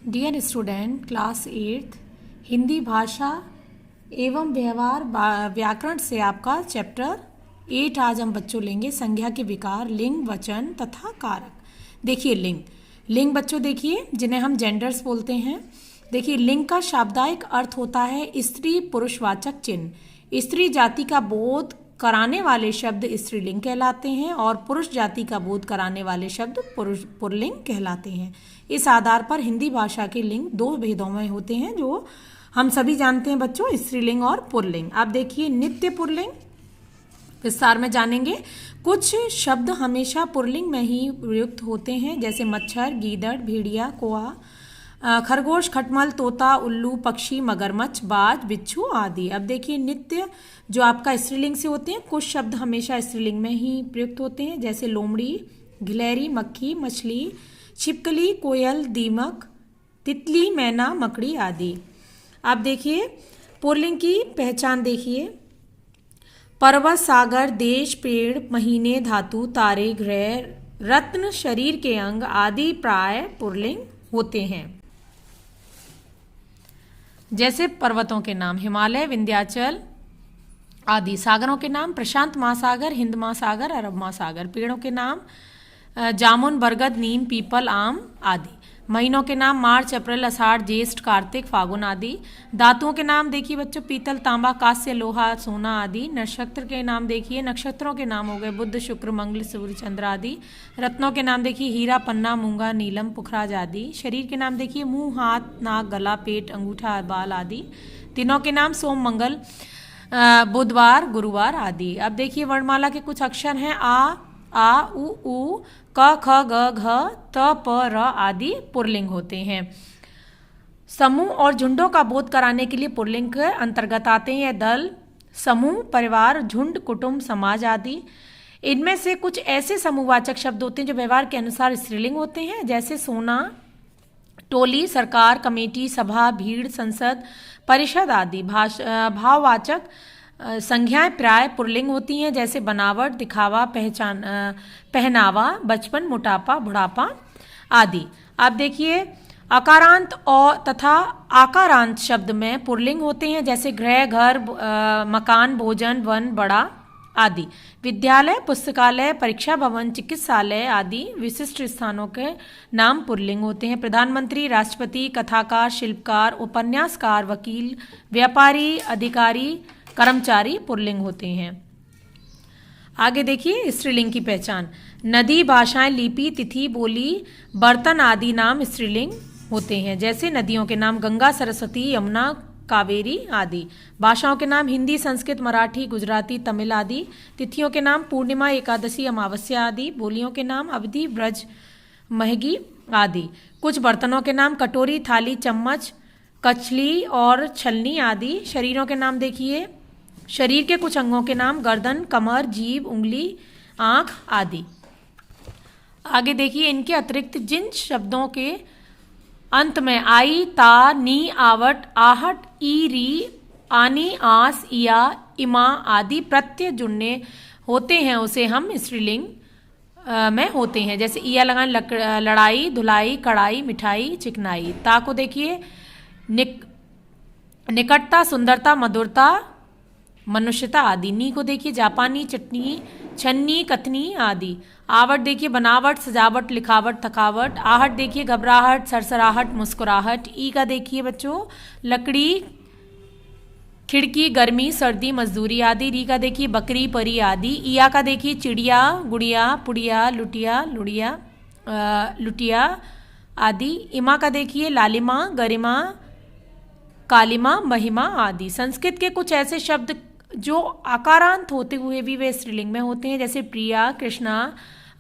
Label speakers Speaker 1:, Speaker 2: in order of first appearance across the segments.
Speaker 1: Dear student, class 8 Hindi भाषा एवं व्यवहार व्याकरण से आपका चैप्टर 8 आज हम बच्चों लेंगे। संज्ञा के विकार, लिंग, वचन तथा कारक। देखिए लिंग बच्चों देखिए, जिन्हें हम जेंडर्स बोलते हैं। देखिए लिंग का शाब्दिक अर्थ होता है स्त्री पुरुषवाचक चिन्ह। स्त्री जाति का बोध कराने वाले शब्द स्त्रीलिंग कहलाते हैं और पुरुष जाति का बोध कराने वाले शब्द पुल्लिंग कहलाते हैं। इस आधार पर हिंदी भाषा के लिंग दो भेदों में होते हैं, जो हम सभी जानते हैं बच्चों, स्त्रीलिंग और पुल्लिंग। अब देखिए नित्य पुल्लिंग विस्तार में जानेंगे। कुछ शब्द हमेशा पुल्लिंग में ही प्रयुक्त होते हैं, जैसे मच्छर, गीदड़, भेड़िया, कौआ, खरगोश, खटमल, तोता, उल्लू, पक्षी, मगरमच्छ, बाज, बिच्छू आदि। अब देखिए नित्य जो आपका स्त्रीलिंग से होते हैं, कुछ शब्द हमेशा स्त्रीलिंग में ही प्रयुक्त होते हैं, जैसे लोमड़ी, गिलहरी, मक्खी, मछली, छिपकली, कोयल, दीमक, तितली, मैना, मकड़ी आदि। अब देखिए पुल्लिंग की पहचान देखिए। पर्वत, सागर, देश, पेड़, महीने, धातु, तारे, ग्रह, रत्न, शरीर के अंग आदि प्राय पुल्लिंग होते हैं। जैसे पर्वतों के नाम हिमालय, विंध्याचल आदि। सागरों के नाम प्रशांत महासागर, हिंद महासागर, अरब महासागर। पेड़ों के नाम जामुन, बरगद, नीम, पीपल, आम आदि। महीनों के नाम मार्च, अप्रैल, आषाढ़, ज्येष्ठ, कार्तिक, फागुन आदि। धातुओं के नाम देखिए बच्चों, पीतल, तांबा, कांस्य, लोहा, सोना आदि। नक्षत्र के नाम देखिए, नक्षत्रों के नाम हो गए बुध, शुक्र, मंगल, सूर्य, चंद्र आदि। रत्नों के नाम देखिए हीरा, पन्ना, मूंगा, नीलम, पुखराज आदि। शरीर के नाम देखिए मुंह, हाथ, नाक, गला, पेट, अंगूठा, बाल आदि। दिनों के नाम सोम, मंगल, बुधवार, गुरुवार आदि। अब देखिए वर्णमाला के कुछ अक्षर हैं आ उ क ख ग घ त प र आदि पुल्लिंग होते हैं। समूह और झुंडों का बोध कराने के लिए पुल्लिंग के अंतर्गत आते हैं दल, समूह, परिवार, झुंड, कुटुंब, समाज आदि। इनमें से कुछ ऐसे समूहवाचक शब्द होते हैं जो व्यवहार के अनुसार स्त्रीलिंग होते हैं, जैसे सोना, टोली, सरकार, कमेटी, सभा, भीड़, संसद, परिषद आदि। भाववाचक संज्ञाएं प्राय पुल्लिंग होती हैं, जैसे बनावट, दिखावा, पहनावा, बचपन, मोटापा, बुढ़ापा आदि। अब देखिए अकारांत और तथा आकारांत शब्द में पुल्लिंग होते हैं, जैसे गृह, घर, मकान, भोजन, वन, बड़ा आदि। विद्यालय, पुस्तकालय, परीक्षा भवन, चिकित्सालय आदि विशिष्ट स्थानों के नाम पुल्लिंग होते हैं। प्रधानमंत्री, राष्ट्रपति, कथाकार, शिल्पकार, उपन्यासकार, वकील, व्यापारी, अधिकारी, कर्मचारी पुल्लिंग होते हैं। आगे देखिए स्त्रीलिंग की पहचान। नदी, भाषाएं, लिपि, तिथि, बोली, बर्तन आदि नाम स्त्रीलिंग होते हैं, जैसे नदियों के नाम गंगा, सरस्वती, यमुना, कावेरी आदि। भाषाओं के नाम हिंदी, संस्कृत, मराठी, गुजराती, तमिल आदि। तिथियों के नाम पूर्णिमा, एकादशी, अमावस्या आदि। बोलियों के नाम अवधी, ब्रज, महगी आदि। कुछ बर्तनों के नाम कटोरी, थाली, चम्मच, कचली और छलनी आदि। शरीरों के नाम देखिए, शरीर के कुछ अंगों के नाम गर्दन, कमर, जीभ, उंगली, आंख आदि। आगे देखिए इनके अतिरिक्त जिन शब्दों के अंत में आई, ता, नी, आवट, आहट, ई, री, आनी, आस, इया, इमा आदि प्रत्यय जुड़ने होते हैं, उसे हम स्त्रीलिंग में होते हैं, जैसे इया लगान लड़ाई, धुलाई, कढ़ाई, मिठाई, चिकनाई। ता को देखिए निकटता, सुंदरता, मधुरता, मनुष्यता आदि। नी को देखिए जापानी, चटनी, छन्नी, कथनी आदि। आवट देखिए बनावट, सजावट, लिखावट, थकावट। आहट देखिए घबराहट, सरसराहट, मुस्कुराहट। ई का देखिए बच्चों लकड़ी, खिड़की, गर्मी, सर्दी, मजदूरी आदि। री का देखिए बकरी, परी आदि। इया का देखिए चिड़िया, गुड़िया, पुड़िया, लुटिया, लुटिया आदि। इमा का देखिए लालिमा, गरिमा, कालिमा, महिमा आदि। संस्कृत के कुछ ऐसे शब्द जो आकारांत होते हुए भी वे स्त्रीलिंग में होते हैं, जैसे प्रिया, कृष्णा,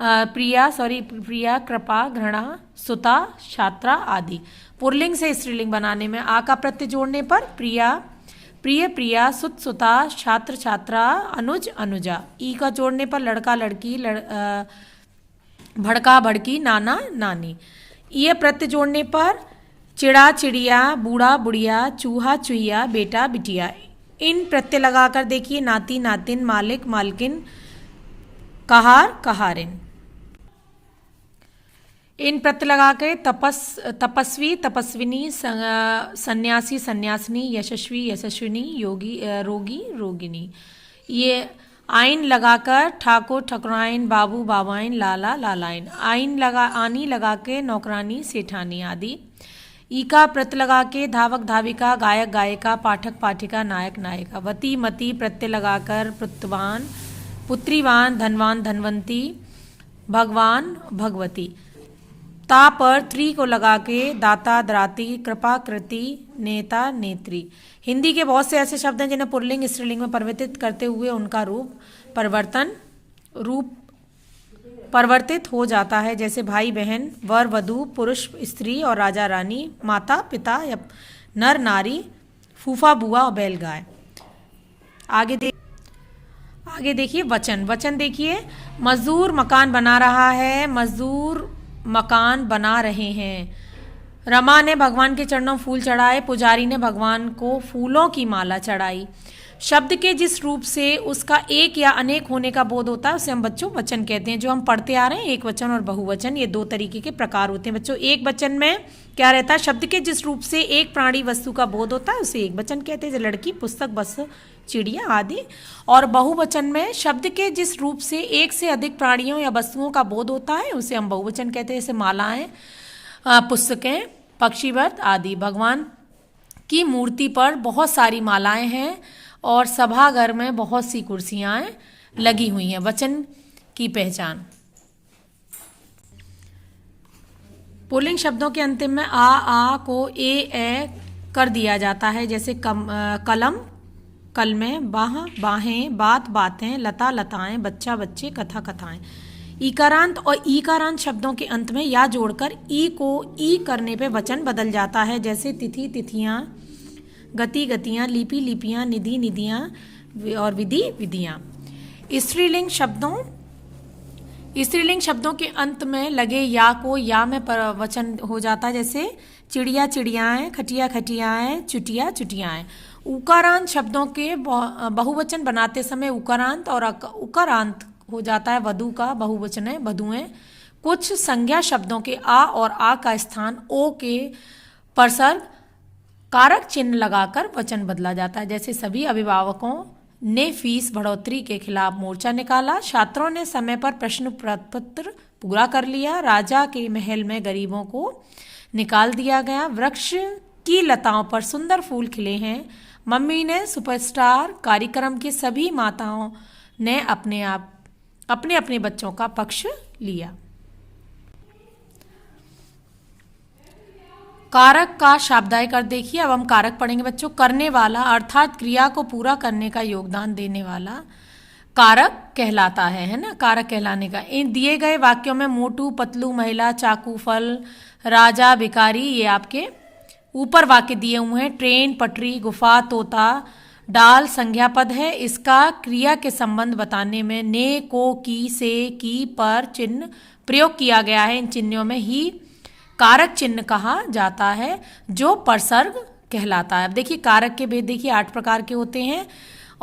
Speaker 1: प्रिया, कृपा, घृणा, सुता, छात्रा आदि। पुल्लिंग से स्त्रीलिंग बनाने में आ का प्रत्यय जोड़ने पर प्रिया, प्रिया, सुत, सुता, छात्र, छात्रा, अनुज, अनुजा। ई का जोड़ने पर लड़का, लड़की, भड़का, भड़की, नाना, नानी। ये प्रत्यय जोड़ने पर चिड़ा, चिड़िया, बूढ़ा, बुढ़िया, चूहा, चुहिया, बेटा, बिटिया। इन प्रत्यय लगाकर देखिए नाती, नातिन, मालिक, मालकिन, कहार, कहारिन। इन प्रत्यय लगा के तपस्वी तपस्विनी, सन्यासी सन्यासिनी, यशस्वी यशस्विनी, योगी रोगी रोगिनी। ये आइन लगाकर ठाकुर ठकुराइन, बाबू बाबाइन, लाला लालाइन। आनी लगा के नौकरानी सेठानी आदि। ई का प्रत्यय लगा के धावक धाविका, गायक गायिका, पाठक पाठिका, नायक नायिका। वती मती प्रत्यय लगाकर पुत्रवान पुत्रीवान, धनवान धनवंती, भगवान भगवती। ता पर त्री को लगा के दाता द्राती, कृपा कृति, नेता नेत्री। हिंदी के बहुत से ऐसे शब्द हैं जिन्हें पुल्लिंग स्त्रीलिंग में परिवर्तित करते हुए उनका रूप परिवर्तित हो जाता है, जैसे भाई बहन, वर वधू, पुरुष स्त्री और राजा रानी, माता पिता या नर नारी, फूफा बुआ और बैल गाय। आगे देखिए वचन देखिए। मजदूर मकान बना रहा है, मजदूर मकान बना रहे हैं। रमा ने भगवान के चरणों फूल चढ़ाए, पुजारी ने भगवान को फूलों की माला चढ़ाई। शब्द के जिस रूप से उसका एक या अनेक होने का बोध होता है उसे हम बच्चों वचन कहते हैं। जो हम पढ़ते आ रहे हैं एक वचन और बहुवचन, ये दो तरीके के प्रकार होते हैं बच्चों। एक वचन में क्या रहता है, शब्द के जिस रूप से एक प्राणी वस्तु का बोध होता है उसे एक वचन कहते हैं, जैसे लड़की, पुस्तक, बस, चिड़िया आदि। और बहुवचन में शब्द के जिस रूप से एक से अधिक प्राणियों या वस्तुओं का बोध होता है उसे हम बहुवचन कहते हैं, जैसे मालाएं, पुस्तकें, पक्षीवत आदि। भगवान की मूर्ति पर बहुत सारी मालाएं हैं और सभाघर में बहुत सी कुर्सियां लगी हुई हैं। वचन की पहचान। पुल्लिंग शब्दों के अंतिम में आ को ए कर दिया जाता है, जैसे कलम कलमें, बाह बाहें, बात बातें, लता लताएं, बच्चा बच्चे, कथा कथाएं। ईकारांत और ईकारांत शब्दों के अंत में या जोड़कर ई को ई करने पे वचन बदल जाता है, जैसे तिथि तिथियां, गति गतियां, लिपि लिपियां, निधि निधियां और विधि विधियां। स्त्रीलिंग शब्दों के अंत में लगे या को या में वचन हो जाता है, जैसे चिड़िया चिड़ियाएं, खटिया खटियाएं, चुटिया चुटियाएं। उकारांत शब्दों के बहुवचन बनाते समय उकारांत और उकारांत हो जाता है, वधु का बहुवचन है, वधुएं। कुछ संज्ञा शब्दों के आ और आ का स्थान ओ के परसर्ग कारक चिन्ह लगाकर वचन बदला जाता है, जैसे सभी अभिभावकों ने फीस बढ़ोतरी के खिलाफ मोर्चा निकाला, छात्रों ने समय पर प्रश्न पत्र पूरा कर लिया, राजा के महल में गरीबों को निकाल दिया गया, वृक्ष की लताओं पर सुंदर फूल खिले हैं, मम्मी ने सुपरस्टार कार्यक्रम की सभी माताओं ने अपने अपने बच्चों का पक्ष लिया। कारक का शाब्दिक अर्थ देखिए। अब हम कारक पढ़ेंगे बच्चों। करने वाला अर्थात क्रिया को पूरा करने का योगदान देने वाला कारक कहलाता है ना, कारक कहलाने का। इन दिए गए वाक्यों में मोटू पतलू, महिला, चाकू, फल, राजा, भिखारी, ये आपके ऊपर वाक्य दिए हुए हैं। ट्रेन, पटरी, गुफा, तोता, डाल संज्ञा पद है। इसका क्रिया के संबंध बताने में ने, को, की, से, की, पर चिन्ह प्रयोग किया गया है। इन चिन्हों में ही कारक चिन्ह कहा जाता है, जो परसर्ग कहलाता है। अब देखिए कारक के भेद देखिए 8 प्रकार के होते हैं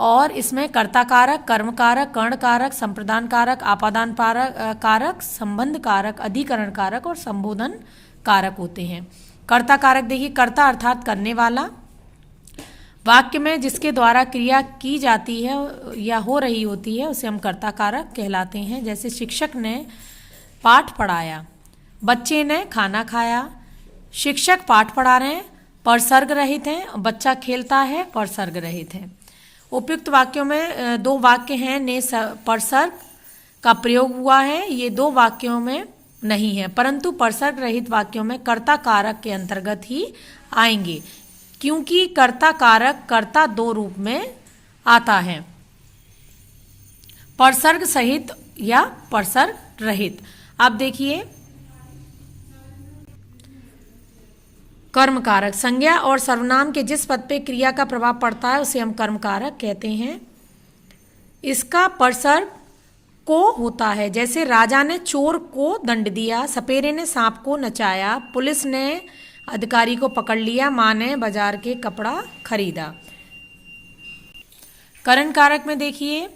Speaker 1: और इसमें कर्ता कारक, कर्म कारक, कर्ण कारक, संप्रदान कारक, आपादान कारक, संबंध कारक, अधिकरण कारक और संबोधन कारक होते हैं। कर्ता कारक देखिए, कर्ता अर्थात करने वाला। वाक्य में जिसके द्वारा क्रिया की जाती है या हो रही होती है उसे हम कर्ता कारक कहलाते हैं, जैसे शिक्षक ने पाठ पढ़ाया, बच्चे ने खाना खाया। शिक्षक पाठ पढ़ा रहे हैं, परसर्ग रहित हैं, बच्चा खेलता है, परसर्ग रहित है। उपयुक्त वाक्यों में 2 वाक्य हैं, ने परसर्ग का प्रयोग हुआ है, ये 2 वाक्यों में नहीं है, परंतु परसर्ग रहित वाक्यों में कर्ता कारक के अंतर्गत ही आएंगे, क्योंकि कर्ता कारक कर्ता 2 रूप में आता है, परसर्ग सहित या परसर्ग रहित। अब देखिए कर्म कारक, संज्ञा और सर्वनाम के जिस पद पे क्रिया का प्रभाव पड़ता है उसे हम कर्म कारक कहते हैं। इसका परसर्ग को होता है, जैसे राजा ने चोर को दंड दिया, सपेरे ने सांप को नचाया, पुलिस ने अधिकारी को पकड़ लिया, माँ ने बाजार के कपड़ा खरीदा। करण कारक में देखिए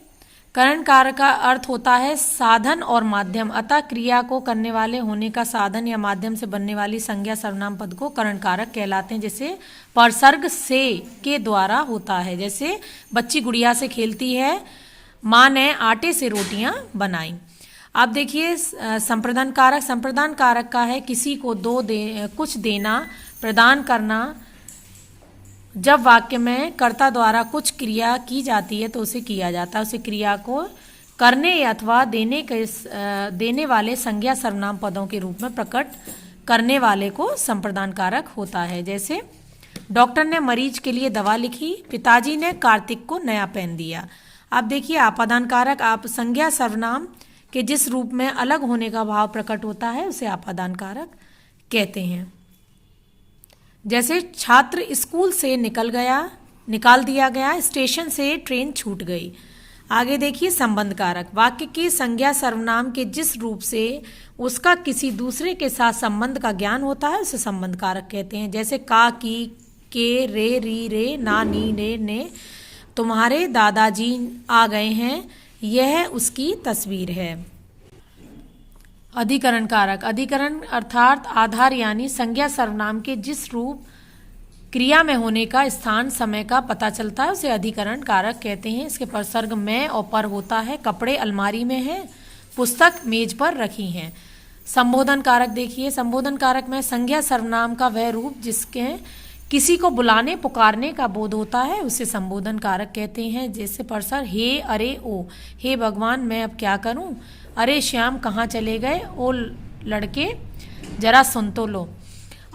Speaker 1: करण कारक का अर्थ होता है साधन और माध्यम, अतः क्रिया को करने वाले होने का साधन या माध्यम से बनने वाली संज्ञा सर्वनाम पद को करण कारक कहलाते हैं। जैसे परसर्ग से के द्वारा होता है, जैसे बच्ची गुड़िया से खेलती है, माँ ने आटे से रोटियां बनाई। अब देखिए संप्रदान कारक। संप्रदान कारक का है किसी को कुछ देना, प्रदान करना। जब वाक्य में कर्ता द्वारा कुछ क्रिया की जाती है तो उसे किया जाता है, उसे क्रिया को करने अथवा देने वाले संज्ञा सर्वनाम पदों के रूप में प्रकट करने वाले को संप्रदान कारक होता है। जैसे डॉक्टर ने मरीज के लिए दवा लिखी, पिताजी ने कार्तिक को नया पेन दिया। अब देखिए आपादान कारक। आप संज्ञा सर्वनाम के जिस रूप में अलग होने का भाव प्रकट होता है उसे आपादान कारक कहते हैं। जैसे छात्र स्कूल से निकाल दिया गया, स्टेशन से ट्रेन छूट गई। आगे देखिए संबंध कारक। वाक्य की संज्ञा सर्वनाम के जिस रूप से उसका किसी दूसरे के साथ संबंध का ज्ञान होता है उसे संबंध कारक कहते हैं। जैसे का, की, के, रे, री, रे, ना, नी, ने, ने, तुम्हारे दादाजी आ गए हैं, यह उसकी तस्वीर है। अधिकरण कारक। अधिकरण अर्थात आधार यानी संज्ञा सर्वनाम के जिस रूप क्रिया में होने का स्थान समय का पता चलता है उसे अधिकरण कारक कहते हैं। इसके परसर्ग में और पर होता है। कपड़े अलमारी में हैं, पुस्तक मेज पर रखी हैं। संबोधन कारक देखिए। संबोधन कारक में संज्ञा सर्वनाम का वह रूप जिसके किसी को बुलाने पुकारने का बोध होता है उसे संबोधन कारक कहते हैं। जैसे परसर हे, अरे, ओ, हे भगवान मैं अब क्या करूं, अरे श्याम कहाँ चले गए, ओ लड़के जरा सुन तो लो।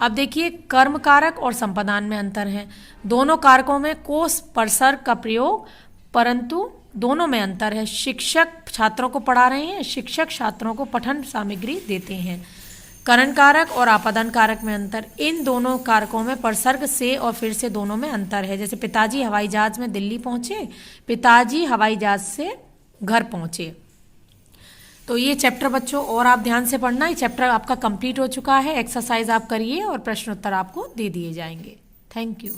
Speaker 1: अब देखिए कर्म कारक और संपादन में अंतर है। दोनों कारकों में कोस परसर्ग का प्रयोग, परंतु दोनों में अंतर है। शिक्षक छात्रों को पढ़ा रहे हैं, शिक्षक छात्रों को पठन सामग्री देते हैं। करण कारक और आपादन कारक में अंतर। इन दोनों कारकों में परसर्ग से और फिर से दोनों में अंतर है। जैसे पिताजी हवाई जहाज में दिल्ली पहुंचे, पिताजी हवाई जहाज से घर पहुंचे। तो ये चैप्टर बच्चों और आप ध्यान से पढ़ना। ये चैप्टर आपका कंप्लीट हो चुका है। एक्सरसाइज आप करिए और प्रश्न उत्तर आपको दे दिए जाएंगे। Thank you.